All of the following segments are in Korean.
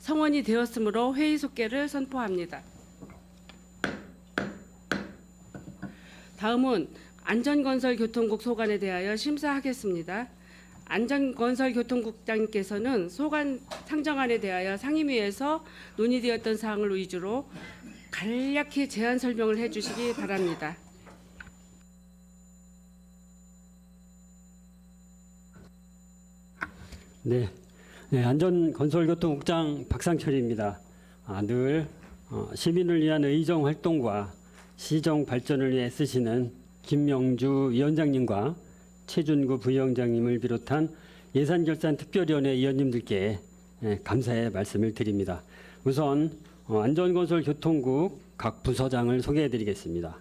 성원이 되었으므로 회의 속개를 선포합니다. 다음은 안전건설교통국 소관에 대하여 심사하겠습니다. 안전건설교통국장님께서는 소관 상정안에 대하여 상임위에서 논의되었던 사항을 위주로 간략히 제안 설명을 해주시기 바랍니다. 네, 안전건설교통국장 박상철입니다. 늘 시민을 위한 의정 활동과 시정 발전을 위해 애쓰시는 김명주 위원장님과 최준구 부위원장님을 비롯한 예산결산특별위원회 위원님들께 감사의 말씀을 드립니다. 우선 안전건설교통국 각 부서장을 소개해드리겠습니다.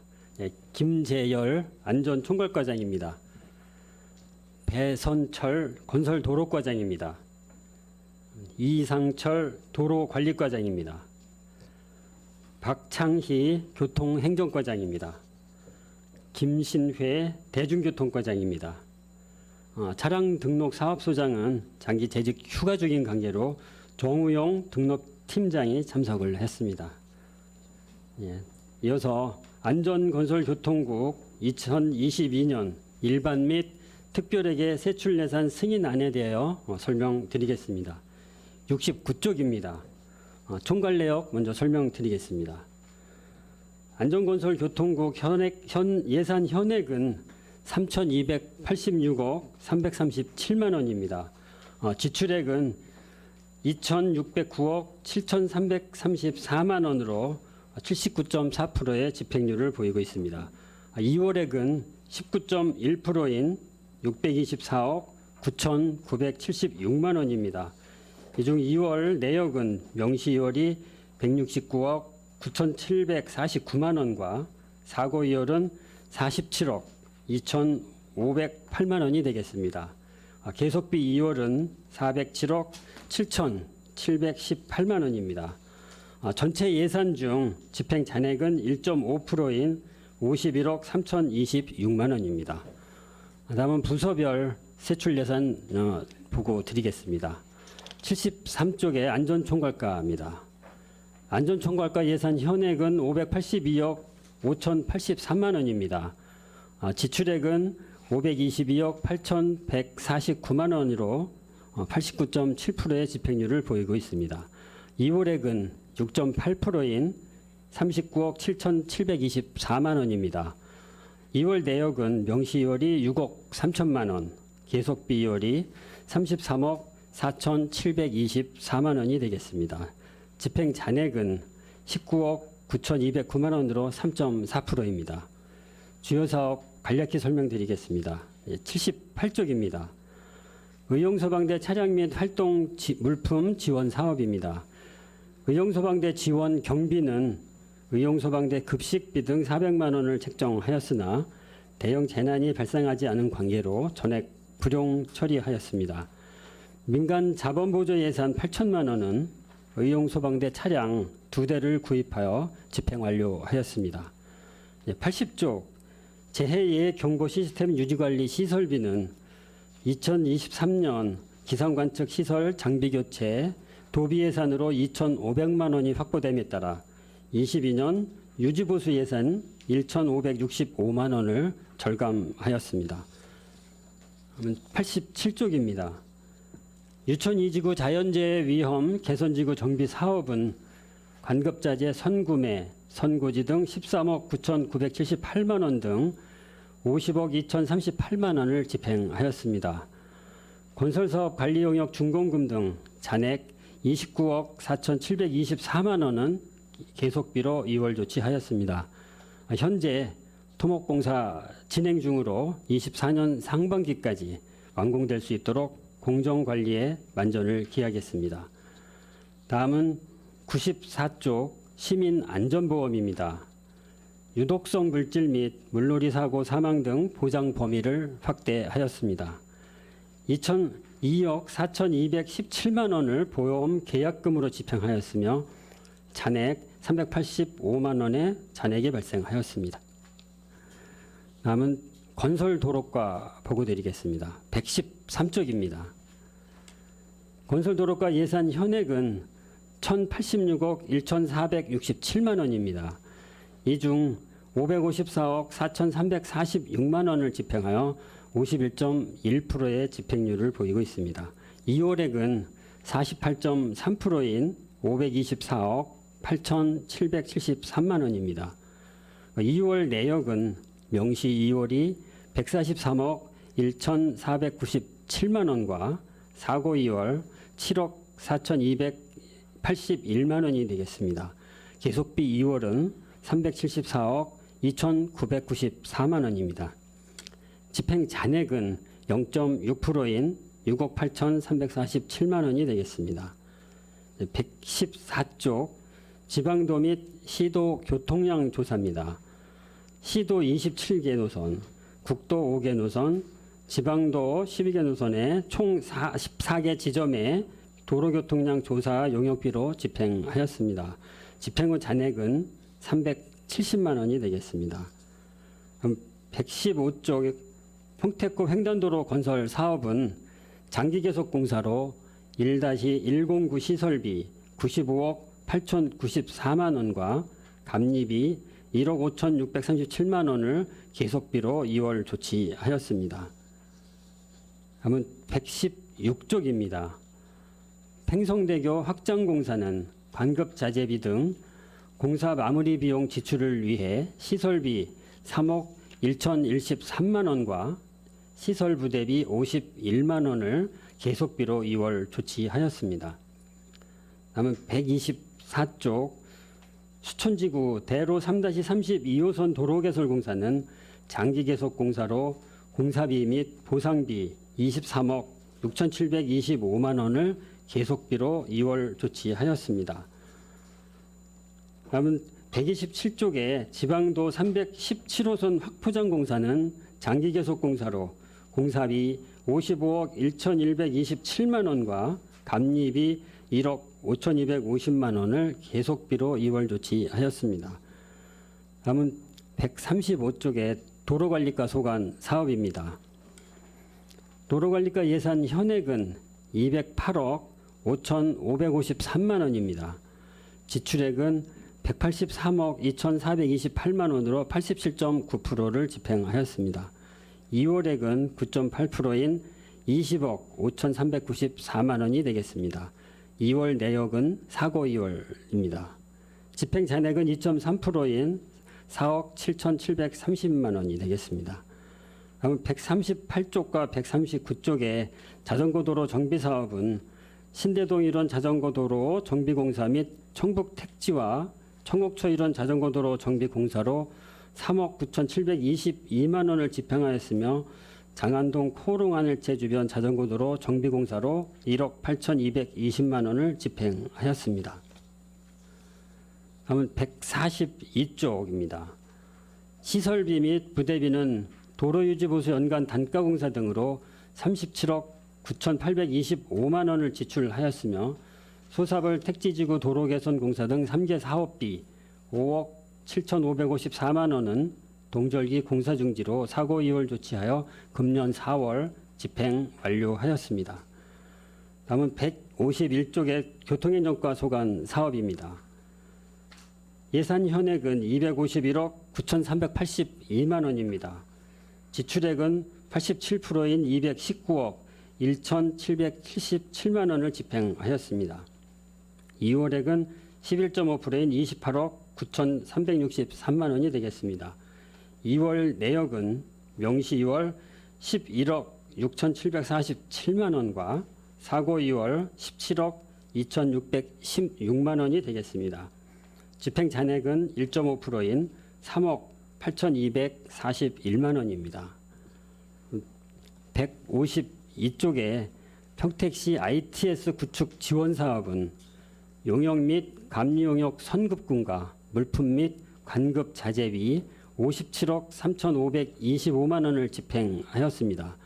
김재열 안전총괄과장입니다. 배선철 건설도로과장입니다. 이상철 도로관리과장입니다. 박창희 교통행정과장입니다. 김신회 대중교통과장입니다. 차량 등록 사업소장은 장기 재직 휴가 중인 관계로 정우용 등록팀장이 참석을 했습니다. 이어서 안전건설교통국 2022년 일반 및 특별회계 세출예산 승인안에 대하여 설명드리겠습니다. 69쪽입니다. 총괄 내역 먼저 설명드리겠습니다. 안전건설교통국 현 예산 현액은 3,286억 337만 원입니다. 지출액은 2,609억 7,334만 원으로 79.4%의 집행률을 보이고 있습니다. 2월액은 19.1%인 624억 9,976만 원입니다. 이 중 2월 내역은 명시 2월이 169억 9,749만 원과 사고 2월은 47억 2,508만 원이 되겠습니다. 계속비 2월은 407억 7,718만 원입니다. 전체 예산 중 집행 잔액은 1.5%인 51억 3,026만 원입니다. 다음은 부서별 세출 예산 보고 드리겠습니다. 73쪽의 안전총괄과입니다. 안전총괄과 예산 현액은 582억 5,083만 원입니다. 지출액은 522억 8,149만 원으로 89.7%의 집행률을 보이고 있습니다. 2월액은 6.8%인 39억 7,724만 원입니다. 2월 내역은 명시 2월이 6억 3천만 원, 계속비 2월이 33억 4,724만 원이 되겠습니다. 집행 잔액은 19억 9,209만 원으로 3.4%입니다. 주요 사업 간략히 설명드리겠습니다. 78쪽입니다. 의용소방대 차량 및 활동 물품 지원 사업입니다. 의용소방대 지원 경비는 의용소방대 급식비 등 400만 원을 책정하였으나 대형 재난이 발생하지 않은 관계로 전액 불용 처리하였습니다. 민간 자본보조 예산 8천만 원은 의용소방대 차량 2대를 구입하여 집행 완료하였습니다. 80쪽 재해예해 경보 시스템 유지관리 시설비는 2023년 기상관측 시설 장비 교체 도비 예산으로 2,500만 원이 확보됨에 따라 22년 유지보수 예산 1,565만 원을 절감하였습니다. 87쪽입니다. 유천 2지구 자연재해 위험 개선지구 정비 사업은 관급자재 선구매, 선고지 등 13억 9,978만 원 등 50억 2,038만 원을 집행하였습니다. 건설사업 관리용역 준공금 등 잔액 29억 4,724만 원은 계속비로 2월 조치하였습니다. 현재 토목공사 진행 중으로 24년 상반기까지 완공될 수 있도록 공정관리에 만전을 기하겠습니다. 다음은 94쪽 시민안전보험입니다. 유독성 물질 및 물놀이 사고 사망 등 보장 범위를 확대하였습니다. 2억 4,217만 원을 보험 계약금으로 집행하였으며 잔액 385만 원의 잔액이 발생하였습니다. 다음은 건설도로과 보고드리겠습니다. 113쪽입니다. 건설도로과 예산 현액은 1086억 1,467만 원입니다. 이 중 554억 4,346만 원을 집행하여 51.1%의 집행률을 보이고 있습니다. 이월액은 48.3%인 524억 8,773만 원입니다. 2월 내역은 명시 2월이 143억 1,497만 원과 사고 2월 7억 4,281만 원이 되겠습니다. 계속비 2월은 374억 2,994만 원입니다. 집행 잔액은 0.6%인 6억 8,347만 원이 되겠습니다. 114쪽 지방도 및 시도 교통량 조사입니다. 시도 27개 노선, 국도 5개 노선, 지방도 12개 노선의 총 44개 지점에 도로교통량 조사 용역비로 집행하였습니다. 집행 후 잔액은 370만 원이 되겠습니다. 115쪽 평택고 횡단도로 건설 사업은 장기계속공사로 1-109 시설비 95억 8,094만 원과 감리비 1억 5,637만 원을 계속비로 2월 조치하였습니다. 다음은 116쪽입니다. 팽성대교 확장공사는 관급자재비 등 공사 마무리 비용 지출을 위해 시설비 3억 1,013만 원과 시설 부대비 51만 원을 계속비로 2월 조치하였습니다. 다음은 124쪽 수천지구 대로 3-32호선 도로개설공사는 장기계속공사로 공사비 및 보상비 23억 6,725만 원을 계속비로 2월 조치하였습니다. 다음은 127쪽에 지방도 317호선 확포장공사는 장기계속공사로 공사비 55억 1,127만 원과 감리비 1억 5,250만 원을 계속비로 2월 조치하였습니다. 다음은 135쪽에 도로관리과 소관 사업입니다. 도로관리과 예산 현액은 208억 5,553만 원입니다. 지출액은 183억 2,428만 원으로 87.9%를 집행하였습니다. 2월액은 9.8%인 20억 5,394만 원이 되겠습니다. 2월 내역은 사고 2월입니다. 집행 잔액은 2.3%인 4억 7,730만 원이 되겠습니다. 다음 138쪽과 139쪽의 자전거도로 정비사업은 신대동 일원 자전거도로 정비공사 및 청북 택지와 청옥초 일원 자전거도로 정비공사로 3억 9,722만 원을 집행하였으며 장안동 코롱하늘채 주변 자전거도로 정비공사로 1억 8,220만 원을 집행하였습니다. 다음은 142쪽입니다. 시설비 및 부대비는 도로유지보수 연간 단가공사 등으로 37억 9,825만 원을 지출하였으며 소사벌 택지지구 도로개선공사 등 3개 사업비 5억 7,554만 원은 동절기 공사중지로 사고 2월 조치하여 금년 4월 집행 완료하였습니다. 다음은 151쪽의 교통행정과 소관 사업입니다. 예산 현액은 251억 9,382만 원입니다. 지출액은 87%인 219억 1,777만 원을 집행하였습니다. 2월액은 11.5%인 28억 9,363만 원이 되겠습니다. 2월 내역은 명시 2월 11억 6,747만 원과 사고 2월 17억 2,616만 원이 되겠습니다. 집행 잔액은 1.5%인 3억 8,241만 원입니다. 152쪽에 평택시 ITS 구축 지원 사업은 용역 및 감리 용역 선급금과 물품 및 관급 자재비 57억 3,525만 원을 집행하였습니다.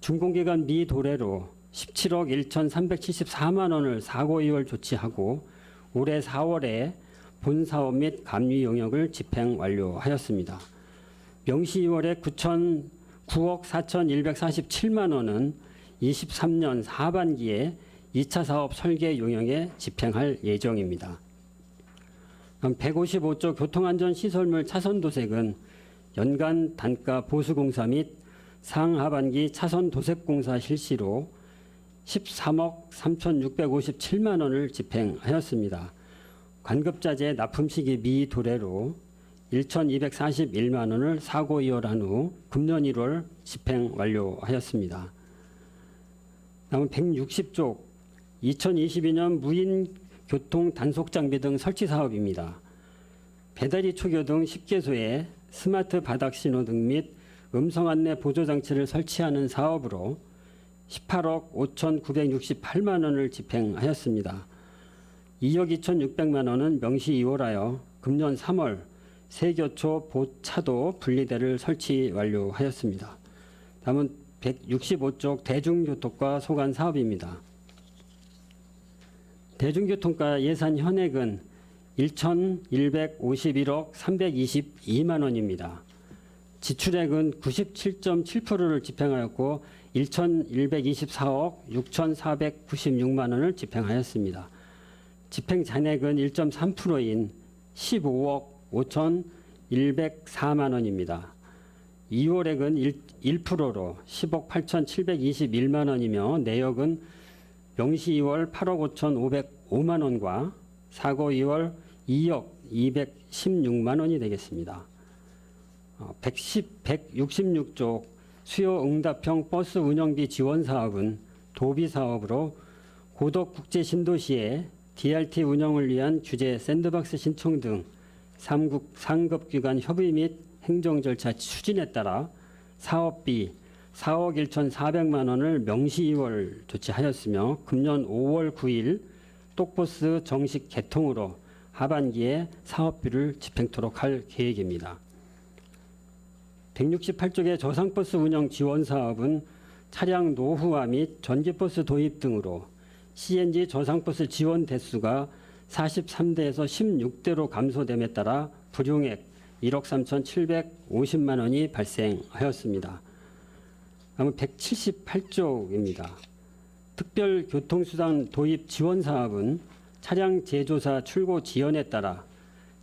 준공기간 미도래로 17억 1,374만 원을 사고 2월 조치하고 올해 4월에 본사업 및 감리 용역을 집행 완료하였습니다. 명시 2월에 9억 4,147만 원은 23년 하반기에 2차 사업 설계 용역에 집행할 예정입니다. 그럼 155조 교통안전시설물 차선 도색은 연간 단가 보수공사 및 상하반기 차선 도색공사 실시로 13억 3,657만 원을 집행하였습니다. 관급자재 납품 시기 미도래로 1,241만 원을 사고 이월한 후 금년 1월 집행 완료하였습니다. 다음 160조 2022년 무인 교통 단속 장비 등 설치 사업입니다. 배달이 초교 등 10개소에 스마트 바닥 신호 등 및 음성 안내 보조 장치를 설치하는 사업으로 18억 5,968만 원을 집행하였습니다. 2억 2,600만 원은 명시 이월하여 금년 3월 세교초 보차도 분리대를 설치 완료하였습니다. 다음은 165쪽 대중교통과 소관 사업입니다. 대중교통과 예산 현액은 1,151억 322만 원입니다. 지출액은 97.7%를 집행하였고 1,124억 6,496만 원을 집행하였습니다. 집행 잔액은 1.3%인 15억 5,104만 원입니다. 2월액은 1%로 10억 8,721만 원이며 내역은 명시 2월 8억 5,505만 원과 사고 2월 2억 216만 원이 되겠습니다. 166조 수요 응답형 버스 운영비 지원 사업은 도비 사업으로 고덕국제 신도시에 DRT 운영을 위한 규제 샌드박스 신청 등 상급기관 협의 및 행정 절차 추진에 따라 사업비 4억 1,400만 원을 명시 2월 조치하였으며 금년 5월 9일 똑버스 정식 개통으로 하반기에 사업비를 집행토록 할 계획입니다. 168쪽의 저상버스 운영 지원 사업은 차량 노후화 및 전기버스 도입 등으로 CNG 저상버스 지원 대수가 43대에서 16대로 감소됨에 따라 불용액 1억 3,750만 원이 발생하였습니다. 다음은 178쪽입니다. 특별교통수단 도입 지원 사업은 차량 제조사 출고 지연에 따라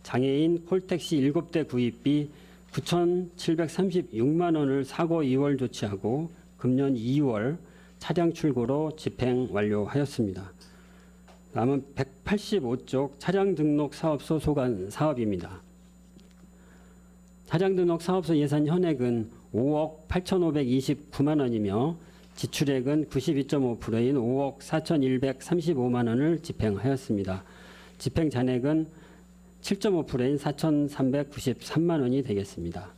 장애인 콜택시 7대 구입비 9,736만 원을 사고 2월 조치하고 금년 2월 차량 출고로 집행 완료하였습니다. 다음은 185쪽 차량 등록 사업소 소관 사업입니다. 차량 등록 사업소 예산 현액은 5억 8,529만 원이며 지출액은 92.5%인 5억 4,135만 원을 집행하였습니다. 집행 잔액은 7.5%인 4,393만 원이 되겠습니다.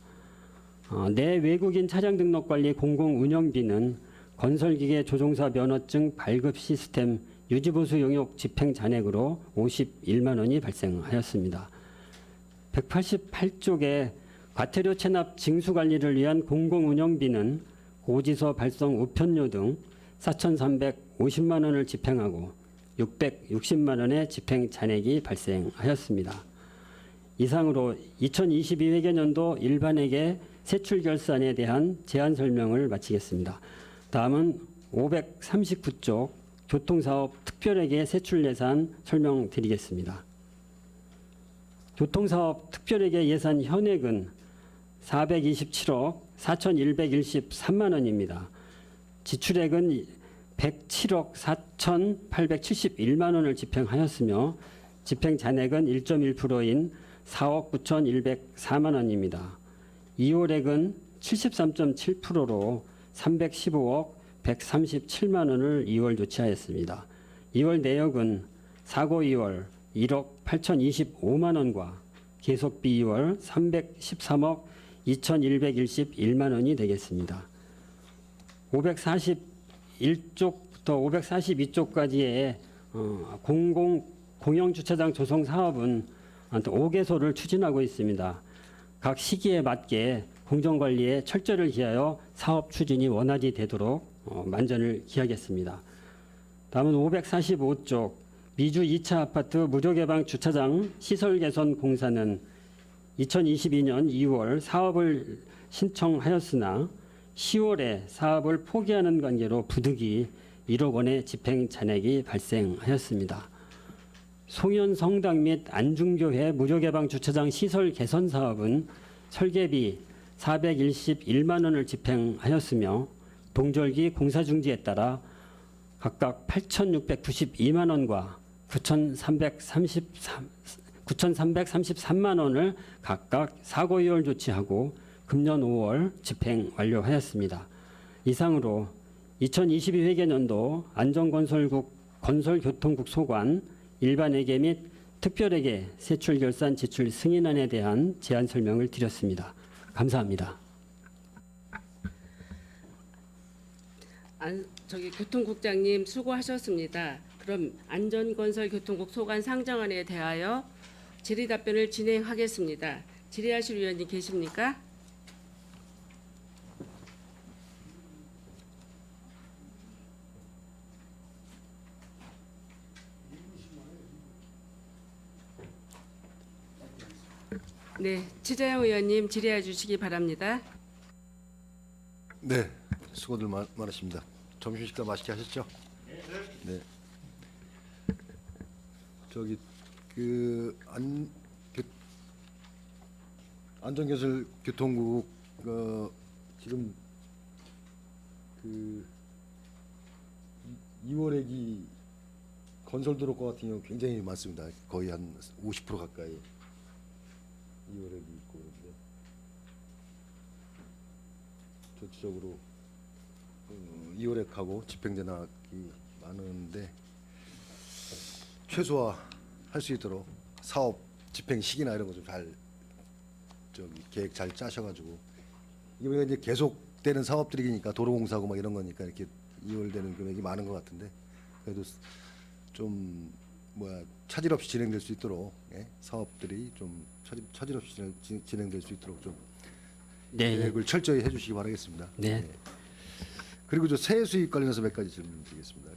내 외국인 차량 등록 관리 공공 운영비는 건설기계 조종사 면허증 발급 시스템 유지보수 용역 집행 잔액으로 51만 원이 발생하였습니다. 188쪽에 과태료 체납 징수 관리를 위한 공공 운영비는 고지서 발송 우편료 등 4,350만 원을 집행하고 660만 원의 집행 잔액이 발생하였습니다. 이상으로 2022회계년도 일반회계 세출 결산에 대한 제안 설명을 마치겠습니다. 다음은 539쪽 교통사업 특별회계 세출 예산 설명드리겠습니다. 교통사업 특별회계 예산 현액은 427억 4,113만 원입니다. 지출액은 107억 4,871만 원을 집행하였으며 집행 잔액은 1.1%인 4억 9,104만 원입니다. 2월액은 73.7%로 315억 137만 원을 2월 조치하였습니다. 2월 내역은 사고 2월 1억 8,025만 원과 계속비 2월 313억 2,111만 원이 되겠습니다. 541쪽부터 542쪽까지의 공영주차장 조성 사업은 5개소를 추진하고 있습니다. 각 시기에 맞게 공정관리에 철저를 기하여 사업 추진이 원활히 되도록 만전을 기하겠습니다. 다음은 545쪽 미주 2차 아파트 무료개방 주차장 시설 개선 공사는 2022년 2월 사업을 신청하였으나 10월에 사업을 포기하는 관계로 부득이 1억 원의 집행 잔액이 발생하였습니다. 송현 성당 및 안중교회 무료개방 주차장 시설 개선 사업은 설계비 411만 원을 집행하였으며 동절기 공사 중지에 따라 각각 8,692만 원과 9,333만 원을 각각 사고 이월 조치하고 금년 5월 집행 완료하였습니다. 이상으로 2022 회계년도 안전건설국 건설교통국 소관 일반회계 및 특별회계 세출결산 지출 승인안에 대한 제안 설명을 드렸습니다. 감사합니다. 교통국장님 수고하셨습니다. 그럼 안전건설교통국 소관 상정안에 대하여 질의 답변을 진행하겠습니다. 질의하실 위원님 계십니까? 네, 최재형 의원님 질의해 주시기 바랍니다. 네, 수고들 많으십니다. 점심 식사 맛있게 하셨죠? 네. 저기 안전건설교통국 지금 2월액이 건설도로과 같은 경우 굉장히 많습니다. 거의 한 50% 가까이 2월액이 있고 그런데 전체적으로 2월액하고 집행대납이 많은데 최소화할 수 있도록 사업 집행 시기나 이런 거 좀 잘 계획 잘 짜셔가지고 이게 이제 계속되는 사업들이니까 도로공사고 막 이런 거니까 이렇게 2월 되는 금액이 많은 것 같은데 그래도 좀 차질 없이 진행될 수 있도록 사업들이 좀 차질 없이 진행될 수 있도록 좀 네. 계획을 철저히 해주시기 바라겠습니다. 네. 그리고 저 세액 수입 관련해서 몇 가지 질문드리겠습니다.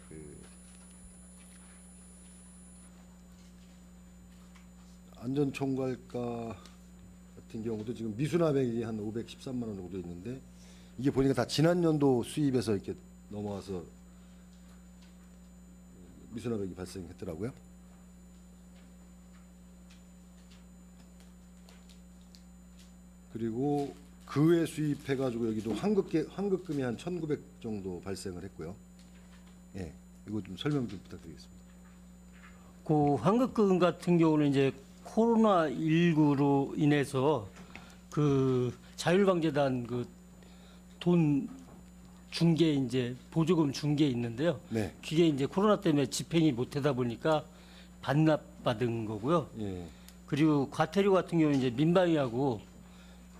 안전총괄과 같은 경우도 지금 미수납액이 한 513만 원 정도 있는데 이게 보니까 다 지난 연도 수입에서 이렇게 넘어와서 미수납액이 발생했더라고요. 그리고 그 외 수입해가지고 여기도 환급금이 한 1,900 정도 발생을 했고요. 예, 이거 좀 설명 좀 부탁드리겠습니다. 그 환급금 같은 경우는 이제 코로나19로 인해서 그 자율방재단 그 돈 중개 이제 보조금 중개 있는데요. 네. 그게 이제 코로나 때문에 집행이 못하다 보니까 반납받은 거고요. 예. 그리고 과태료 같은 경우는 이제 민방위하고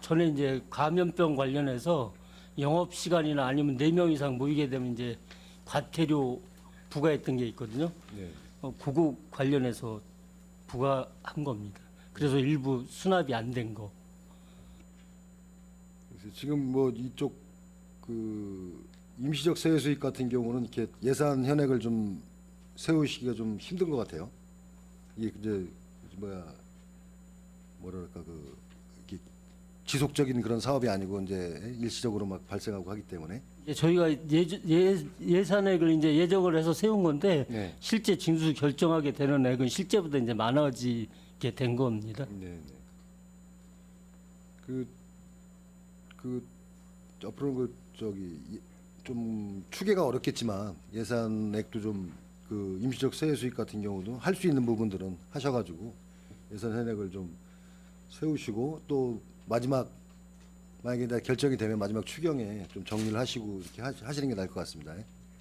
전에 이제 감염병 관련해서 영업 시간이나 아니면 4명 이상 모이게 되면 이제 과태료 부과했던 게 있거든요. 네. 그거 관련해서 부과한 겁니다. 그래서 일부 수납이 안 된 거. 그래서 지금 이쪽 임시적 세외 수입 같은 경우는 이렇게 예산 현액을 좀 세우시기가 좀 힘든 것 같아요. 이게 이제 뭐랄까 이게 지속적인 그런 사업이 아니고 이제 일시적으로 막 발생하고 하기 때문에. 이제 저희가 예산액을 이제 예정을 해서 세운 건데 네. 실제 징수 결정하게 되는 액은 실제보다 이제 많아지게 된 겁니다. 네. 앞으로 좀 추계가 어렵겠지만 예산액도 좀 임시적 세외 수입 같은 경우도 할 수 있는 부분들은 하셔가지고 예산 현액을 좀 세우시고 또 만약에 다 결정이 되면 마지막 추경에 좀 정리를 하시고 이렇게 하시는 게 나을 것 같습니다.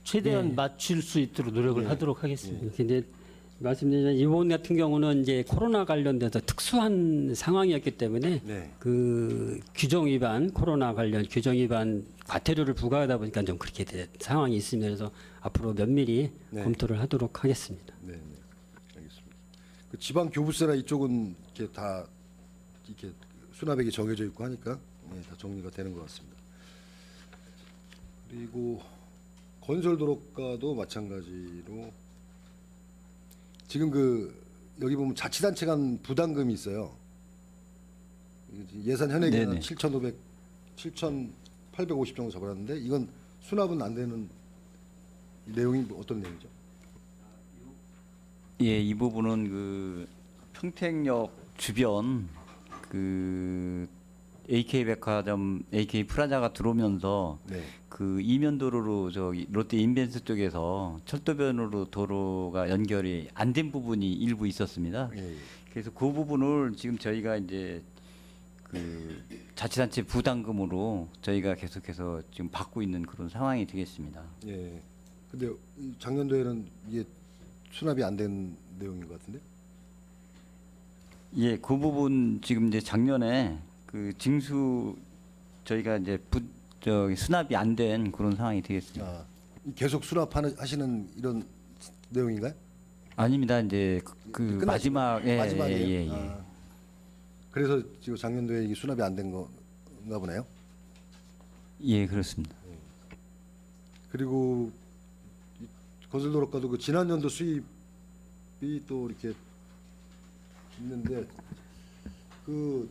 최대한 맞출 수 있도록 노력을 네. 하도록 하겠습니다. 이렇게 이제 말씀드린 이번 같은 경우는 이제 코로나 관련돼서 특수한 상황이었기 때문에 네. 그 규정 위반 코로나 관련 규정 위반 과태료를 부과하다 보니까 좀 그렇게 된 상황이 있습니다. 그래서 앞으로 면밀히 네. 검토를 하도록 하겠습니다. 네, 알겠습니다. 그 지방 교부세나 이쪽은 이렇게 다 이렇게 수납액이 정해져 있고 하니까 다 정리가 되는 것 같습니다. 그리고 건설도로가도 마찬가지로 지금 여기 보면 자치단체 간 부담금이 있어요. 예산 현액이 한 7,850 정도 잡았는데 이건 수납은 안 되는 이 내용이 어떤 내용이죠? 예, 이 부분은 그 평택역 주변 그 AK 백화점, AK 프라자가 들어오면서 네. 그 이면도로로 저기 롯데 인벤스 쪽에서 철도변으로 도로가 연결이 안 된 부분이 일부 있었습니다. 예, 예. 그래서 그 부분을 지금 저희가 이제 그 자치단체 부담금으로 저희가 계속해서 지금 받고 있는 그런 상황이 되겠습니다. 예. 근데 이 작년도에는 이게 수납이 안 된 내용인 것 같은데? 예, 그 부분 지금 이제 작년에 그 징수 저희가 이제 저기 수납이 안 된 그런 상황이 되겠습니다. 아, 계속 수납하시는 이런 내용인가요? 아닙니다. 이제 그 끝나시고? 마지막 마지막이에요? 예. 아, 그래서 지금 작년도에 이게 수납이 안 된 건가 보네요. 예, 그렇습니다. 그리고 이 거슬도로가도 그 지난 연도 수입이 또 이렇게 있는데 그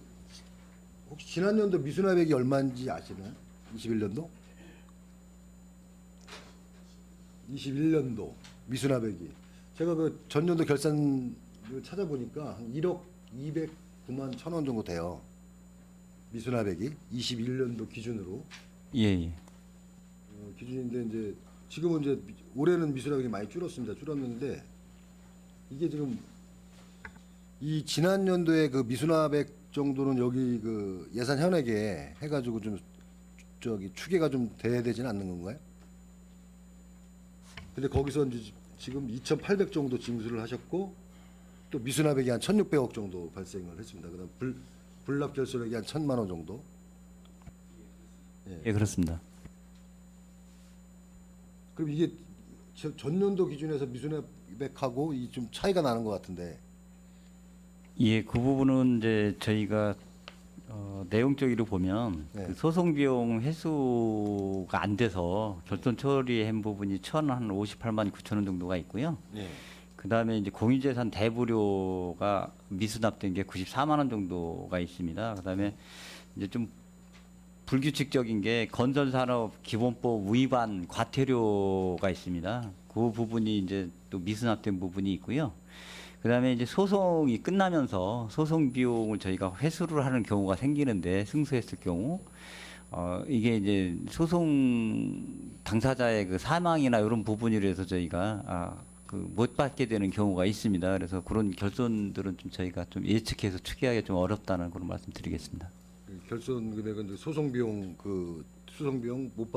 혹시 지난 연도 미수납액이 얼마인지 아시나요? 21년도? 21년도 미수납액이 제가 그 전년도 결산을 찾아보니까 한 1억 209만 1천 원 정도 돼요. 미수납액이 21년도 기준으로 예, 예. 기준인데 이제 지금은 이제 올해는 미수납액이 많이 줄었습니다. 줄었는데 이게 지금 이 지난 연도에 그 미수납액 정도는 여기 그 예산 현액에 해가지고 좀 저기 추계가 좀 돼야 되지는 않는 건가요? 근데 거기서 이제 지금 2,800 정도 징수를 하셨고 또 미수납액이 한 1,600억 정도 발생을 했습니다. 그다음 불납 결손액이 한 1,000만 원 정도. 예, 그렇습니다. 그럼 이게 전년도 기준에서 미수납액하고 이 좀 차이가 나는 것 같은데. 예, 그 부분은 이제 저희가 내용적으로 보면 네. 그 소송 비용 회수가 안 돼서 결손 처리한 부분이 1,058만 9천 원 정도가 있고요. 네. 그다음에 이제 공유재산 대부료가 미수납된 게 94만 원 정도가 있습니다. 그다음에 이제 좀 불규칙적인 게 건설산업기본법 위반 과태료가 있습니다. 그 부분이 이제 또 미수납된 부분이 있고요. 그다음에 이제 소송이 끝나면서 소송 비용을 저희가 회수를 하는 경우가 생기는데 승소했을 경우 이게 이제 소송 당사자의 그 사망이나 이런 부분이라 해서 저희가 그 못 받게 되는 경우가 있습니다. 그래서 그런 결손들은 좀 저희가 좀 예측해서 추계하기 좀 어렵다는 그런 말씀드리겠습니다. 그 결손 금액은 이제 소송 비용 그 수송 비용 못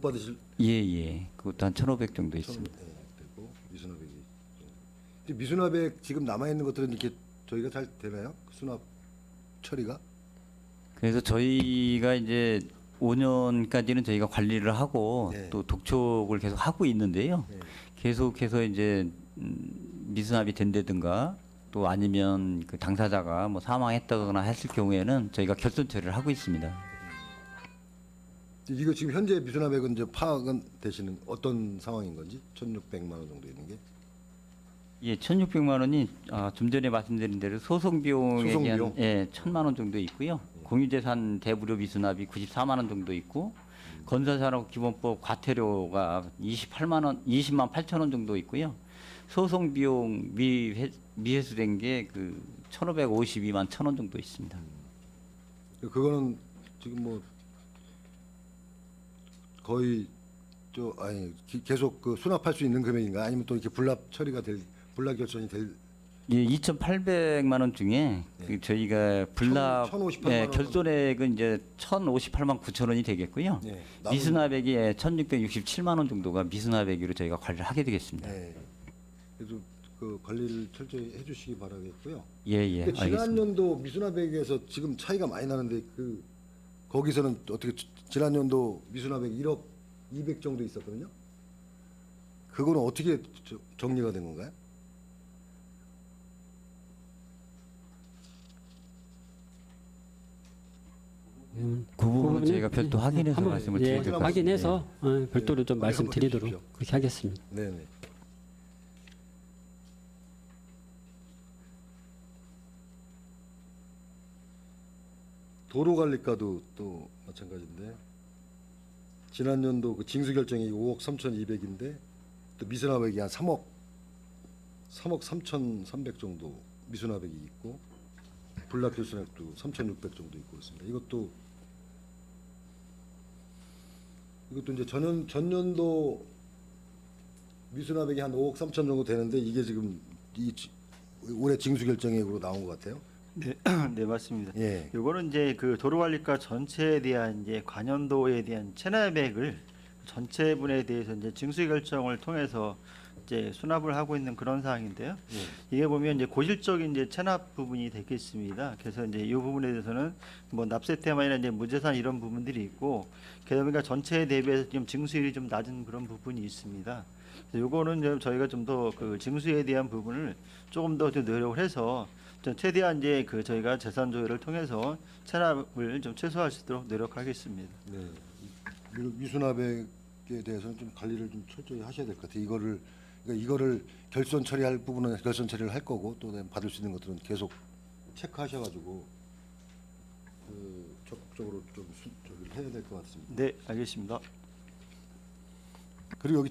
받으실 예. 그것도 한 1,500 정도 있습니다. 되고 미수납액이. 근데 미수납액 지금 남아 있는 것들은 이렇게 저희가 잘 되나요? 수납 처리가? 그래서 저희가 이제 5년까지는 저희가 관리를 하고 네. 또 독촉을 계속 하고 있는데요. 네. 계속해서 이제 미수납이 된다든가 또 아니면 그 당사자가 뭐 사망했다거나 했을 경우에는 저희가 결손 처리를 하고 있습니다. 이거 지금 현재 미수납액은 이제 파악은 되시는 어떤 상황인 건지 1,600만 원 정도 있는 게. 예, 1,600만 원이 좀 전에 말씀드린 대로 소송 비용에 소송 대한 비용? 1,000만 원 정도 있고요. 공유재산 대부료 미수납이 94만 원 정도 있고 건설산업기본법 과태료가 20만 8천 원 정도 있고요. 소송 비용 미회수된 게 그 1,552만 1천 원 정도 있습니다. 그거는 지금 뭐 거의 계속 그 수납할 수 있는 금액인가 아니면 또 이렇게 불납 결손이 될 예, 2,800만 원 중에 그 저희가 불납 1,058만 원은- 결손액은 이제 1,058만 9천 원이 되겠고요. 네, 미수납액이 1,667만 원 정도가 미수납액으로 저희가 관리를 하게 되겠습니다. 네. 그래도 그 관리를 철저히 해주시기 바라겠고요. 예, 근데 지난 알겠습니다. 연도 미수납액에서 지금 차이가 많이 나는데 그 거기서는 어떻게 지난 연도 미수납액 1억 200 정도 있었거든요. 그거는 어떻게 정리가 된 건가요? 그 부분은 저희가 부분은, 별도 확인해서 한번, 말씀을 예, 드릴 것 같습니다. 확인해서 별도로 좀 확인 한번 말씀드리도록 해주십시오. 그렇게 하겠습니다. 네네. 도로관리과도 또 마찬가지인데 지난 연도 그 징수 결정이 5억 3,200인데 또 미수납액이 한 3억 3,300 정도 미수납액이 있고 불납결손액도 3,600 정도 있고 그렇습니다. 이것도 이제 전년도 미수납액이 한 5억 3천 정도 되는데 이게 지금 올해 징수결정액으로 나온 것 같아요. 네, 네 맞습니다. 예. 요거는 이제 그 도로관리과 전체에 대한 이제 관연도에 대한 체납액을 전체 분에 대해서 이제 징수 결정을 통해서 이제 수납을 하고 있는 그런 사항인데요. 이게 보면 이제 고질적인 이제 체납 부분이 되겠습니다. 그래서 이제 이 부분에 대해서는 뭐 납세 테마나 이제 무재산 이런 부분들이 있고, 그러다 보니까 전체에 대비해서 좀 징수율이 좀 낮은 그런 부분이 있습니다. 그래서 요거는 좀 저희가 좀 더 그 징수에 대한 부분을 조금 더 좀 노력을 해서 좀 최대한 이제 그 저희가 재산 조율을 통해서 체납을 좀 최소화할 수 있도록 노력하겠습니다. 네. 미수납액에 대해서는 좀 관리를 좀 철저히 하셔야 될 것 같아요. 이거를 결손 처리할 부분은 결손 처리를 할 거고 또 받을 수 있는 것들은 계속 체크하셔가지고 적극적으로 좀 저기를 해야 될 것 같습니다. 네, 알겠습니다. 그리고 여기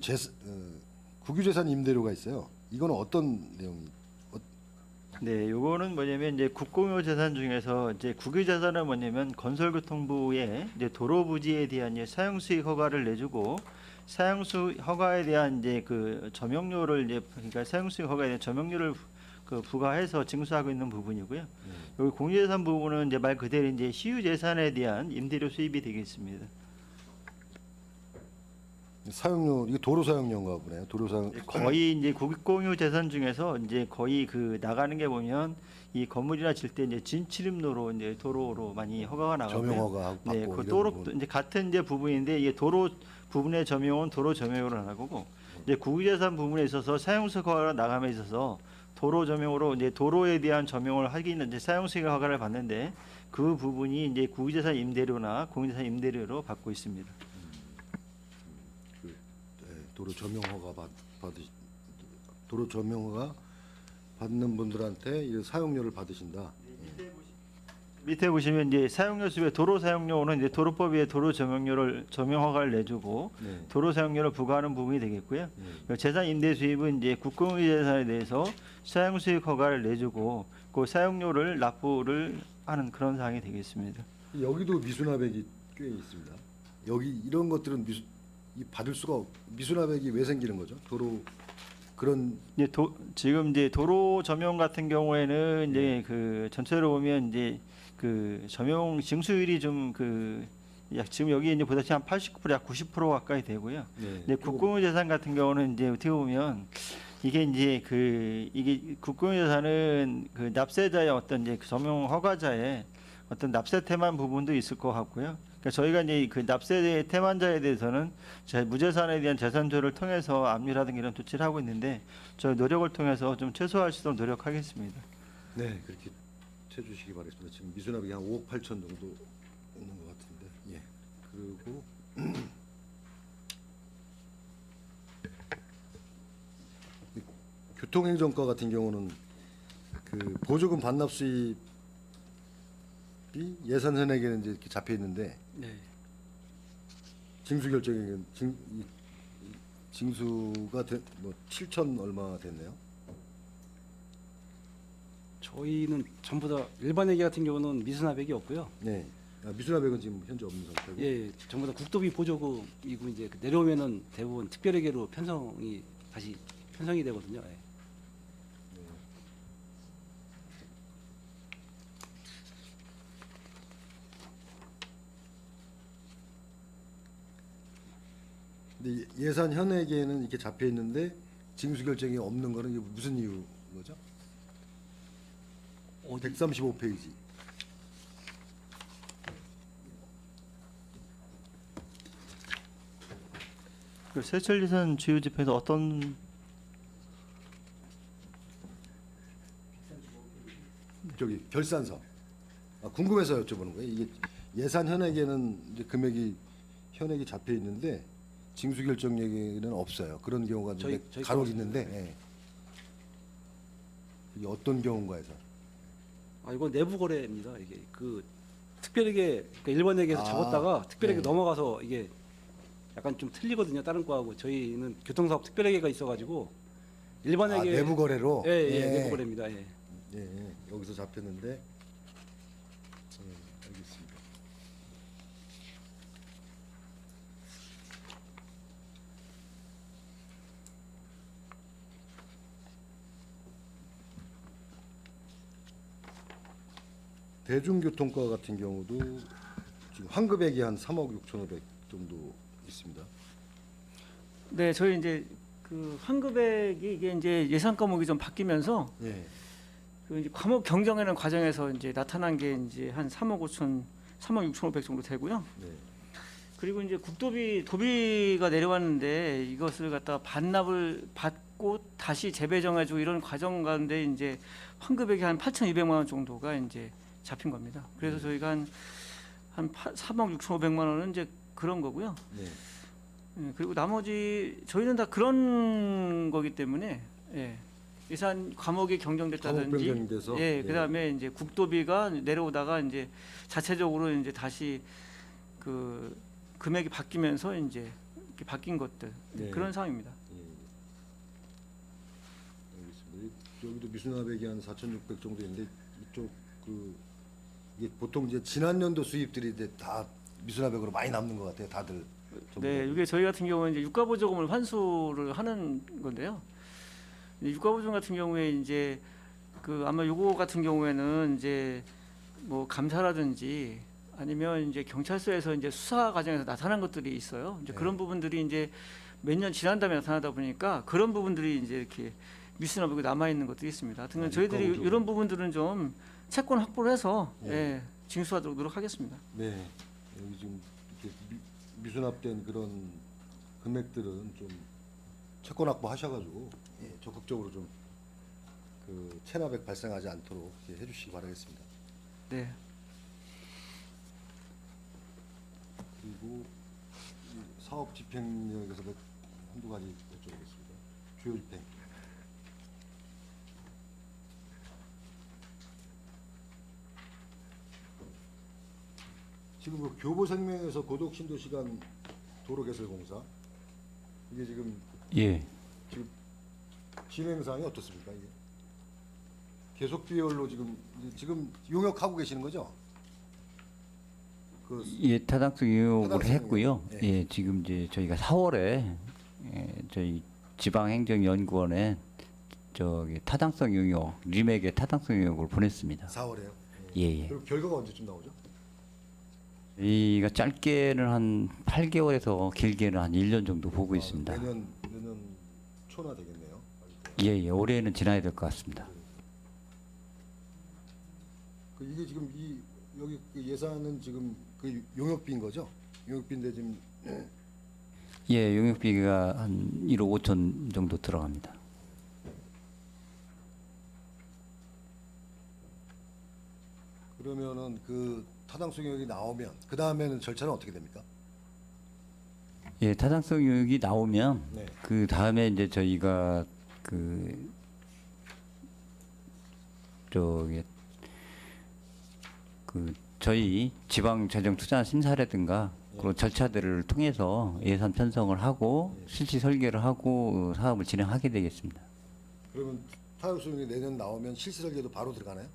국유재산 임대료가 있어요. 이거는 어떤 내용이? 네, 요거는 뭐냐면 이제 국공유 재산 중에서 이제 국유 재산은 뭐냐면 건설교통부에 이제 도로 부지에 대한 이제 사용 수익 허가를 내주고, 사용 수익 허가에 대한 이제 그 점용료를 이제 그러니까 사용 수익 허가에 대한 점용료를 그 부과해서 징수하고 있는 부분이고요. 여기 공유재산 부분은 이제 말 그대로 이제 시유 재산에 대한 임대료 수입이 되겠습니다. 사용료 이게 도로 사용료인가 보네요. 도로 사용 거의 이제 국공유 재산 중에서 이제 거의 그 나가는 게 보면 이 건물이나 질 때 이제 진출입로로 이제 도로로 많이 허가가 나가고요. 점용허가 받고 네, 그 이런 도로 부분. 이제 같은 이제 부분인데 이게 도로 부분의 점용은 도로 점용으로 나가고, 이제 국유재산 부분에 있어서 사용수익 허가가 나감에 있어서 도로 점용으로 이제 도로에 대한 점용을 하기는 이제 사용수익 허가를 받는데, 그 부분이 이제 국유재산 임대료나 공유재산 임대료로 받고 있습니다. 도로 점용허가 도로 점용허가 받는 분들한테 이 사용료를 받으신다. 밑에 보시면 이제 사용료 수입에 도로 사용료는 이제 도로법에 도로 점용료를 점용 허가를 내주고 네. 도로 사용료를 부과하는 부분이 되겠고요. 재산 임대 수입은 이제 국공유 재산에 대해서 사용 수익 허가를 내주고 그 사용료를 납부를 하는 그런 사항이 되겠습니다. 여기도 미수납액이 꽤 있습니다. 여기 이런 것들은 받을 수가 미수납액이 왜 생기는 거죠? 도로 그런 이제 지금 이제 도로 점용 같은 경우에는 이제 그 전체로 보면 이제 그 점용 징수율이 좀 그 약 지금 여기 이제 보다시피 한 89%, 약 90% 가까이 되고요. 근데 국공유 재산 같은 경우는 이제 어떻게 보면 이게 이제 이게 국공유 재산은 그 납세자의 어떤 이제 점용 허가자의 어떤 납세 태만 부분도 있을 것 같고요. 그러니까 저희가 이제 그 납세 태만자에 대해서는 무재산에 대한 재산조를 통해서 압류라든가 이런 조치를 하고 있는데, 저희 노력을 통해서 좀 최소화할 수 있도록 노력하겠습니다. 네 그렇게 해주시기 바라겠습니다. 지금 미수납액이 한 5억 8천 정도 있는 것 같은데, 예. 그리고 교통행정과 같은 경우는 그 보조금 반납 수입이 예산 현액에는 이제 이렇게 잡혀 있는데 네. 징수 결정액은 징수가 뭐 7천 얼마 됐네요. 저희는 전부 다 일반 회계 같은 경우는 미수납액이 없고요. 네. 미수납액은 지금 현재 없는 상태고. 예, 전부 다 국도비 보조금이고 이제 내려오면은 대부분 특별회계로 다시 편성이 되거든요. 예. 근데 예산 현액에는 이렇게 잡혀 있는데 징수 결정이 없는 거는 이게 무슨 이유인 거죠? 135페이지. 그 세철예산 주요 집행에서 어떤 저기 결산서. 궁금해서 여쭤보는 거예요. 이게 예산 현액에는 이제 현액이 잡혀 있는데 징수 결정액에는 없어요. 그런 경우가 저희 간혹 거 있는데 예. 이게 어떤 경우인가 해서. 이건 내부 거래입니다. 이게 그 특별회계 그러니까 일반 회계에서 잡았다가 특별회계 네. 넘어가서 이게 약간 좀 틀리거든요. 다른 과하고 저희는 교통사업 특별회계가 있어가지고 일반회계 내부 거래로. 예, 예, 내부 거래입니다. 예. 예, 여기서 잡혔는데. 알겠습니다. 대중교통과 같은 경우도 지금 환급액이 한 3억 6,500 정도 있습니다. 네, 저희 이제 그 환급액이 이게 이제 예산 과목이 좀 바뀌면서 예. 그 이제 과목 경정하는 과정에서 이제 나타난 게 이제 한 3억 6,500 정도 되고요. 네. 그리고 이제 도비가 내려왔는데 이것을 갖다가 반납을 받고 다시 재배정해주고 이런 과정 가운데 이제 환급액이 한 8,200만 원 정도가 이제 잡힌 겁니다. 그래서 저희가 한 3억 6,500만 원은 이제 그런 거고요. 네. 예, 그리고 나머지 저희는 다 그런 거기 때문에 예, 예산 과목이 과목 경정됐다든지 변경이 돼서. 예, 그다음에 이제 국도비가 내려오다가 이제 자체적으로 이제 다시 그 금액이 바뀌면서 이제 이렇게 바뀐 것들 네. 그런 상황입니다. 예. 알겠습니다. 여기도 미수납액이 한 4,600 정도 있는데 이쪽 그 이게 보통 이제 지난 연도 수입들이 이제 다 미수납액으로 많이 남는 것 같아요. 다들. 전부 네, 다. 이게 저희 같은 경우는 이제 유가보조금을 환수를 하는 건데요. 이제 유가보조금 같은 경우에 이제 그 아마 요거 같은 경우에는 이제 뭐 감사라든지 아니면 이제 경찰서에서 이제 수사 과정에서 나타난 것들이 있어요. 이제 네. 그런 부분들이 이제 몇 년 지난 다음에 나타나다 보니까 그런 부분들이 이제 이렇게 미수납액이 남아 있는 것들이 있습니다. 하여튼 아, 저희들이 유가보조금. 이런 부분들은 좀 채권 확보를 해서 예. 예, 징수하도록 노력하겠습니다. 네. 여기 지금 이렇게 미수납된 그런 금액들은 좀 채권 확보하셔가지고 예, 적극적으로 좀 그 체납액 발생하지 않도록 이렇게 해주시기 바라겠습니다. 네. 그리고 이 사업 집행력에서 한두 가지 여쭤보겠습니다. 주요 집행. 지금 그 교보생명에서 고독신도시간 도로개설공사 이게 지금 예. 진행 사항이 어떻습니까? 이게 계속 비율로 지금 용역하고 계시는 거죠? 그 예, 타당성 의혹을 타당성 했고요. 의혹. 예, 지금 이제 저희가 4월에 저희 지방행정연구원에 저기 타당성 용역 리맥의 타당성 용역을 보냈습니다. 4월에요. 예, 예. 그럼 결과가 언제쯤 나오죠? 저희가 짧게는 한 8개월에서 길게는 한 1년 정도 보고 있습니다. 내년 초나 되겠네요. 예, 예. 올해는 지나야 될 것 같습니다. 그 이게 지금 여기 그 예산은 지금 그 용역비인 거죠? 용역비인데 지금 예, 용역비가 한 1억 5천 정도 들어갑니다. 그러면은 그 타당성 용역이 나오면 그 다음에는 절차는 어떻게 됩니까? 예, 타당성 용역이 나오면 네. 그 다음에 이제 저희가 저희 지방재정투자심사라든가 그런 절차들을 통해서 예산 편성을 하고 실시 설계를 하고 사업을 진행하게 되겠습니다. 그러면 타당성 용역이 내년 나오면 실시 설계도 바로 들어가나요?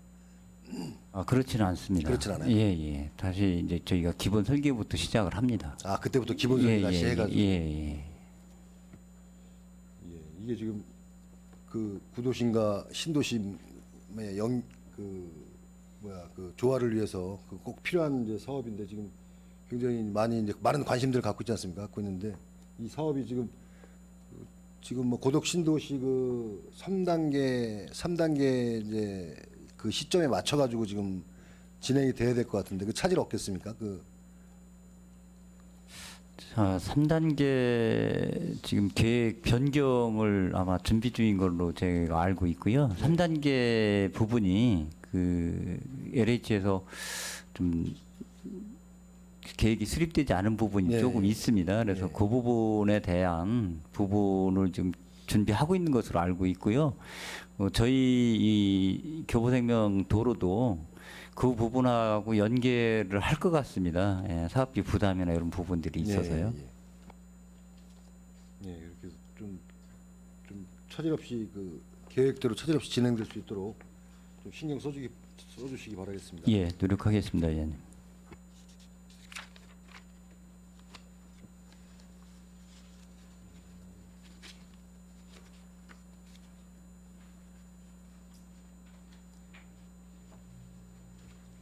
아, 그렇지는 않습니다. 그렇진 않아요? 예, 예. 다시 이제 저희가 기본 설계부터 시작을 합니다. 아 그때부터 기본 설계 다시 해가지고 예. 예, 이게 지금 그 구도심과 신도심의 그 조화를 위해서 그 꼭 필요한 이제 사업인데 지금 굉장히 많이 이제 많은 관심들을 갖고 있지 않습니까? 갖고 있는데 이 사업이 지금 뭐 고덕 신도시 그 3단계 이제 그 시점에 맞춰 가지고 지금 진행이 돼야 될 것 같은데 그 차질 없겠습니까? 자, 3단계 지금 계획 변경을 아마 준비 중인 걸로 제가 알고 있고요. 3단계 부분이 그 LH에서 좀 계획이 수립되지 않은 부분이 네. 조금 있습니다. 그래서 네. 그 부분에 대한 부분을 지금 준비하고 있는 것으로 알고 있고요. 저희 이 교보생명 도로도 그 부분하고 연계를 할 것 같습니다. 예, 사업비 부담이나 이런 부분들이 있어서요. 예. 차질 없이 그 계획대로 차질 없이 진행될 수 있도록 좀 신경 써주시기 바라겠습니다. 예, 노력하겠습니다, 의원님.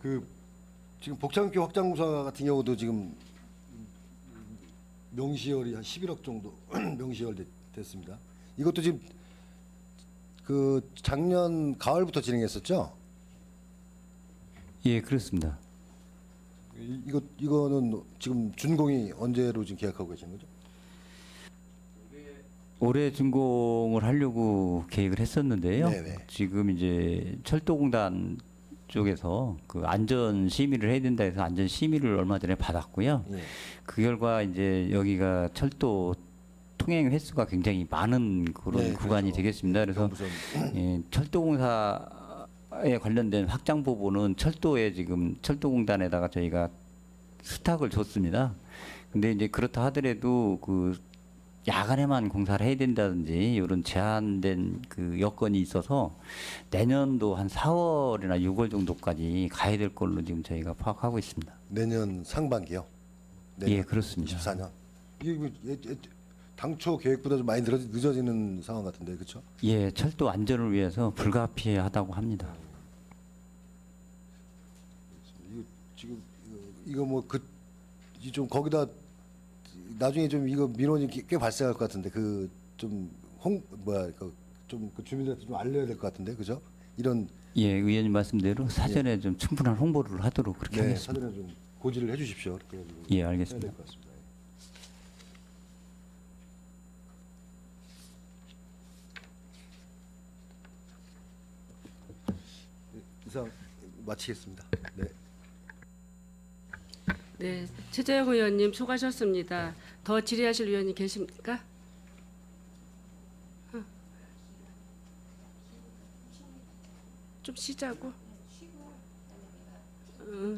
그 지금 복창교 확장공사 같은 경우도 지금 명시열이 한 11억 정도 명시열 됐습니다. 이것도 지금 그 작년 가을부터 진행했었죠? 예, 그렇습니다. 이거는 지금 준공이 언제로 지금 계약하고 계시는 거죠? 올해 준공을 하려고 계획을 했었는데요. 네네. 지금 이제 철도공단 쪽에서 그 안전 심의를 해야 된다 해서 안전 심의를 얼마 전에 받았고요. 예. 그 결과 이제 여기가 철도 통행 횟수가 굉장히 많은 그런 네, 구간이 그렇죠. 되겠습니다. 그래서 우선 예, 철도공사에 관련된 확장 부분은 철도에 지금 철도공단에다가 저희가 수탁을 줬습니다. 근데 이제 그렇다 하더라도 그 야간에만 공사를 해야 된다든지 이런 제한된 그 여건이 있어서 내년도 한 4월이나 6월 정도까지 가야 될 걸로 지금 저희가 파악하고 있습니다. 내년 상반기요. 예, 그렇습니다. 24년. 이게 뭐 당초 계획보다 좀 많이 늦어지는 상황 같은데, 그렇죠? 예, 철도 안전을 위해서 불가피하다고 합니다. 이거 지금 이거 뭐 그 좀 거기다 나중에 좀 이거 민원이 꽤 발생할 것 같은데 그 좀 그 주민들한테 좀 알려야 될 것 같은데, 그죠? 이런 예, 의원님 말씀대로 사전에 좀 충분한 홍보를 하도록 그렇게 네, 하겠습니다. 사전에 좀 고지를 해주십시오. 그래가지고 예, 해야 알겠습니다. 될 것 같습니다. 이상 마치겠습니다. 네. 네, 최재형 의원님 수고하셨습니다. 더 질의하실 의원님 계십니까? 좀 쉬자고.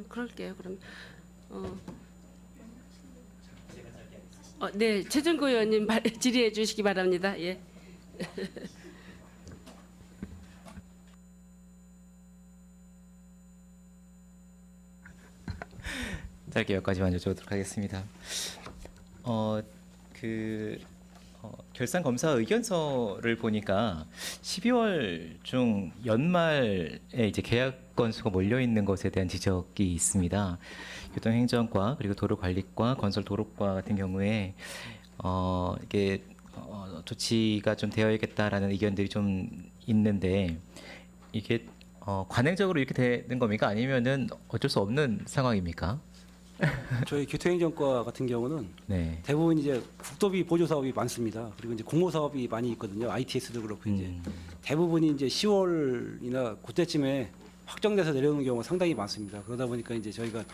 그럴게요. 그럼 네, 최정구 의원님 질의해 주시기 바랍니다. 예. 짧게 여기까지만 여쭤보도록 하겠습니다. 결산 검사 의견서를 보니까 12월 중 연말에 이제 계약 건수가 몰려 있는 것에 대한 지적이 있습니다. 교통행정과 그리고 도로관리과, 건설도로과 같은 경우에 이게 조치가 좀 되어야겠다라는 의견들이 좀 있는데 이게 관행적으로 이렇게 되는 겁니까? 아니면은 어쩔 수 없는 상황입니까? 저희 교통행정과 같은 경우는 네. 대부분 이제 국도비 보조 사업이 많습니다. 그리고 이제 공모 사업이 많이 있거든요. ITS도 그렇고 이제 대부분이 이제 10월이나 그때쯤에 확정돼서 내려오는 경우가 상당히 많습니다. 그러다 보니까 이제 저희가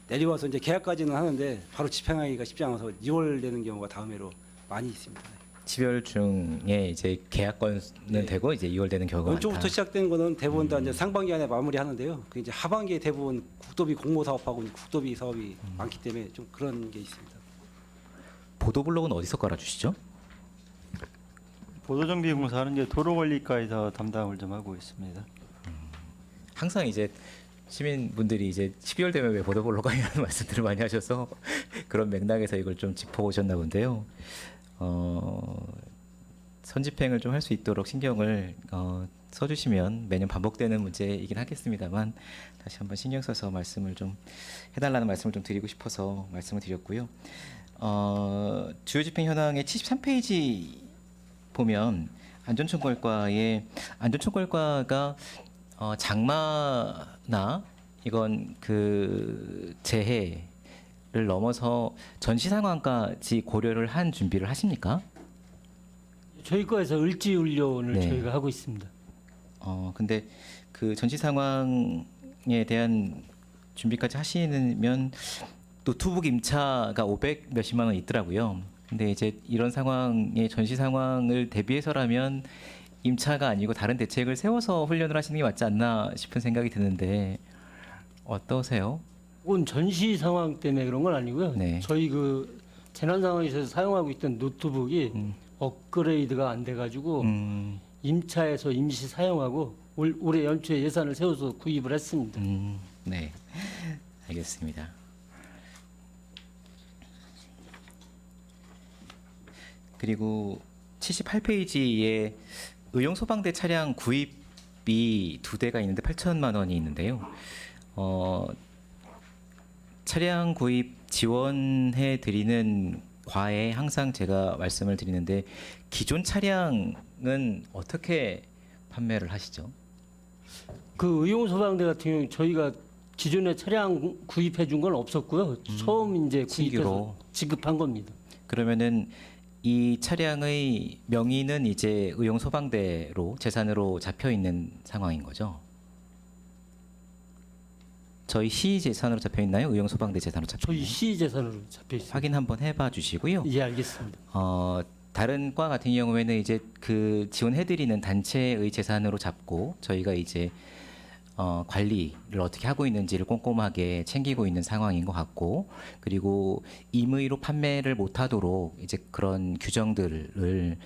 내려와서 이제 계약까지는 하는데 바로 집행하기가 쉽지 않아서 2월 되는 경우가 다음해로 많이 있습니다. 12월 중에 이제 계약건은 네. 되고 이제 2월 되는 경우가 연초부터 많다. 시작된 거는 대부분 다 이제 상반기 안에 마무리하는데요. 그 이제 하반기에 대부분 국도비 공모 사업하고 국도비 사업이 많기 때문에 좀 그런 게 있습니다. 보도블록은 어디서 깔아주시죠? 보도정비공사는 이제 도로관리과에서 담당을 좀 하고 있습니다. 항상 이제 시민분들이 이제 12월 되면 왜 보도블록 하냐는 말씀들을 많이 하셔서 그런 맥락에서 이걸 좀 짚어오셨나 본데요. 선집행을 좀 할 수 있도록 신경을 써주시면 매년 반복되는 문제이긴 하겠습니다만 다시 한번 신경 써서 말씀을 좀 해달라는 말씀을 좀 드리고 싶어서 말씀을 드렸고요. 주요 집행 현황의 73페이지 보면 안전총괄과의 안전총괄과가 장마나 이건 그 재해를 넘어서 전시 상황까지 고려를 한 준비를 하십니까? 저희 과에서 을지 훈련을 네. 저희가 하고 있습니다. 근데 그 전시 상황에 대한 준비까지 하시면 노트북 임차가 500 몇십만 원 있더라고요. 근데 이제 이런 상황의 전시 상황을 대비해서라면 임차가 아니고 다른 대책을 세워서 훈련을 하시는 게 맞지 않나 싶은 생각이 드는데 어떠세요? 그건 전시 상황 때문에 그런 건 아니고요. 네. 저희 그 재난 상황에서 사용하고 있던 노트북이 업그레이드가 안 돼가지고 임차해서 임시 사용하고 올해 연초에 예산을 세워서 구입을 했습니다. 네, 알겠습니다. 그리고 78페이지에 의용 소방대 차량 구입이 2대가 있는데 8천만 원이 있는데요. 차량 구입 지원해 드리는 과에 항상 제가 말씀을 드리는데 기존 차량은 어떻게 판매를 하시죠? 그 의용 소방대 같은 경우 저희가 기존에 차량 구입해 준 건 없었고요. 처음 이제 구입해서 신규로. 지급한 겁니다. 그러면은 이 차량의 명의는 이제 의용 소방대로 재산으로 잡혀 있는 상황인 거죠? 저희 시 재산으로 잡혀 있나요? 의용 소방대 재산으로 잡혀 저희 있나요? 시 재산으로 잡혀 있습니다. 확인 한번 해봐 주시고요. 예, 알겠습니다. 다른 과 같은 경우에는 이제 그 지원해드리는 단체의 재산으로 잡고 저희가 이제 관리를 어떻게 하고 있는지를 꼼꼼하게 챙기고 있는 상황인 것 같고, 그리고 임의로 판매를 못하도록 이제 그런 규정들을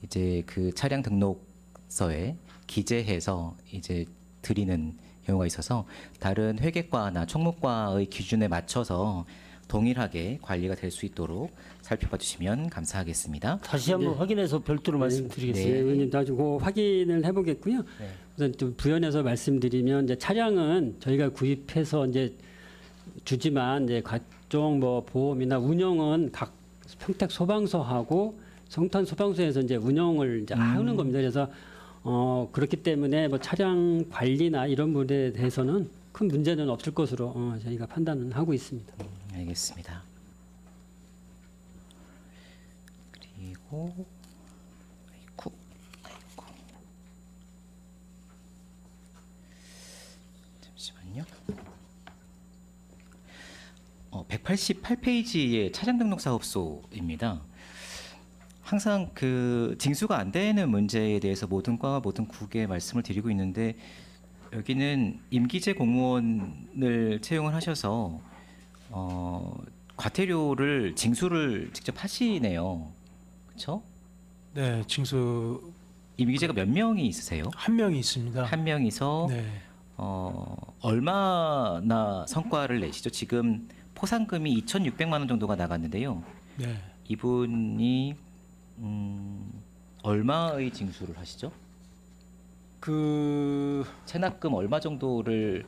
이제 그 차량 등록서에 기재해서 이제 드리는 경우가 있어서 다른 회계과나 총무과의 기준에 맞춰서 동일하게 관리가 될 수 있도록 살펴봐 주시면 감사하겠습니다. 다시 한번 확인해서 별도로 말씀드리겠습니다. 네, 의원님 나중에 확인을 해보겠고요. 네. 우선 좀 부연해서 말씀드리면 이제 차량은 저희가 구입해서 이제 주지만 이제 각종 뭐 보험이나 운영은 각 평택 소방서하고 성탄 소방서에서 이제 운영을 이제 하는 겁니다. 그래서 그렇기 때문에 뭐 차량 관리나 이런 부분에 대해서는 큰 문제는 없을 것으로 저희가 판단은 하고 있습니다. 알겠습니다. 그리고 아이고. 잠시만요. 188페이지의 차량 등록 사업소입니다. 항상 그 징수가 안 되는 문제에 대해서 모든 과와 모든 국에 말씀을 드리고 있는데 여기는 임기제 공무원을 채용을 하셔서 과태료를 징수를 직접 하시네요. 그렇죠? 네, 징수 임기제가 몇 명이 있으세요? 한 명이 있습니다. 한 명이서 네, 얼마나 성과를 내시죠? 지금 포상금이 2,600만 원 정도가 나갔는데요. 네. 이분이 얼마의 징수를 하시죠? 그 체납금 얼마 정도를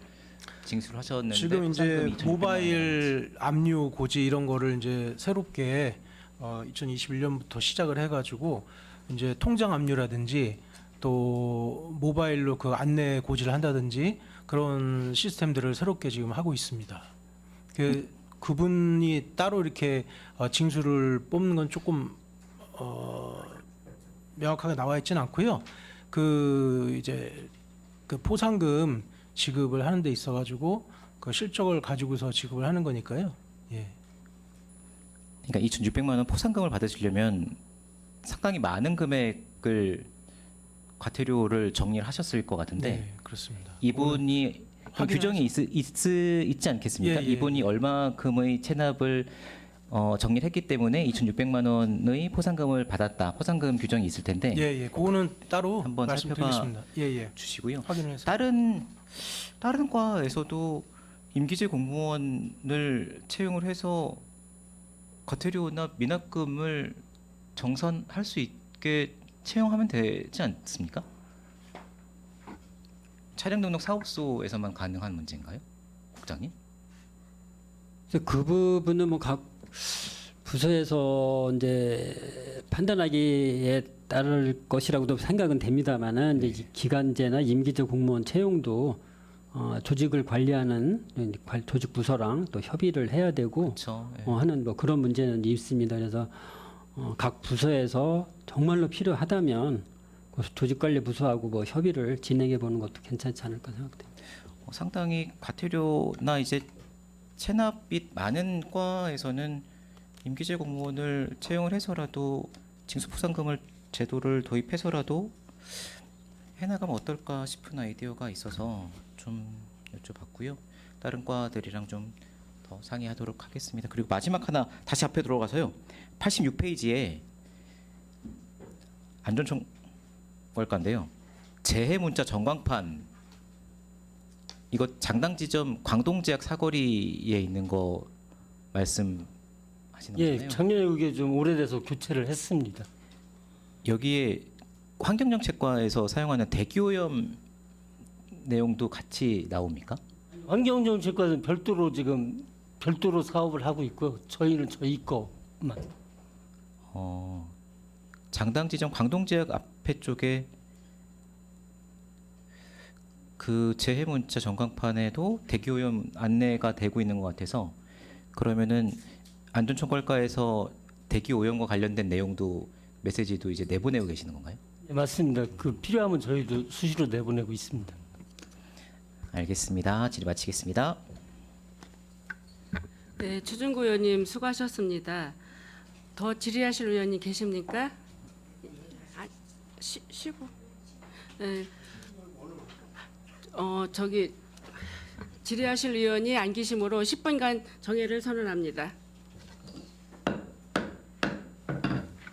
징수를 하셨는데 지금 이제 포상금이 2,600만 모바일 압류 고지 이런 거를 이제 새롭게 2021년부터 시작을 해가지고 이제 통장 압류라든지 또 모바일로 그 안내 고지를 한다든지 그런 시스템들을 새롭게 지금 하고 있습니다. 그분이 따로 이렇게 징수를 뽑는 건 조금 명확하게 나와 있지는 않고요. 그 이제 그 포상금 지급을 하는 데 있어 가지고 그 실적을 가지고서 지급을 하는 거니까요. 예. 그러니까 2,600만 원 포상금을 받으시려면 상당히 많은 금액을 과태료를 정리를 하셨을 것 같은데 네, 그렇습니다. 이분이 그 규정이 있지 않겠습니까? 예, 예. 이분이 얼마큼의 체납을 정리를 했기 때문에 2,600만 원의 포상금을 받았다. 포상금 규정이 있을 텐데 예, 예. 그거는 따로 한번 말씀드리겠습니다. 예, 예. 주시고요. 확인을 해서. 다른 과에서도 임기제 공무원을 채용을 해서 과태료나 미납금을 정산할 수 있게 채용하면 되지 않습니까? 차량 등록 사업소에서만 가능한 문제인가요, 국장님? 그래서 그 부분은 뭐 각 부서에서 이제 판단하기에 따를 것이라고도 생각은 됩니다만은 네. 이제 기간제나 임기제 공무원 채용도 조직을 관리하는 조직 부서랑 또 협의를 해야 되고 그렇죠. 예. 하는 뭐 그런 문제는 있습니다. 그래서 각 부서에서 정말로 필요하다면 그 조직관리 부서하고 뭐 협의를 진행해 보는 것도 괜찮지 않을까 생각됩니다. 상당히 과태료나 이제 체납이 많은 과에서는 임기제 공무원을 채용을 해서라도 징수포상금을 제도를 도입해서라도 해나가면 어떨까 싶은 아이디어가 있어서 좀 여쭤봤고요. 다른 과들이랑 좀 더 상의하도록 하겠습니다. 그리고 마지막 하나 다시 앞에 들어가서요. 86페이지에 안전총괄과인데요. 재해 문자 전광판 이거 장당 지점 광동제약 사거리에 있는 거 말씀하시는 예, 거잖아요. 작년에 그게 좀 오래돼서 교체를 했습니다. 여기에 환경정책과에서 사용하는 대기오염 내용도 같이 나옵니까? 환경정책과는 별도로 사업을 하고 있고 저희는 저희 거만. 장당 지점 광동제약 앞에 쪽에 그 재해 문자 전광판에도 대기오염 안내가 되고 있는 것 같아서 그러면은 안전총괄과에서 대기오염과 관련된 내용도 메시지도 이제 내보내고 계시는 건가요? 예, 맞습니다. 그 필요하면 저희도 수시로 내보내고 있습니다. 알겠습니다. 질의 마치겠습니다. 네, 추준구 의원님 수고하셨습니다. 더 질의하실 의원님 계십니까? 쉬고. 네. 저기 질의하실 의원이 안 계시므로 10분간 정회를 선언합니다.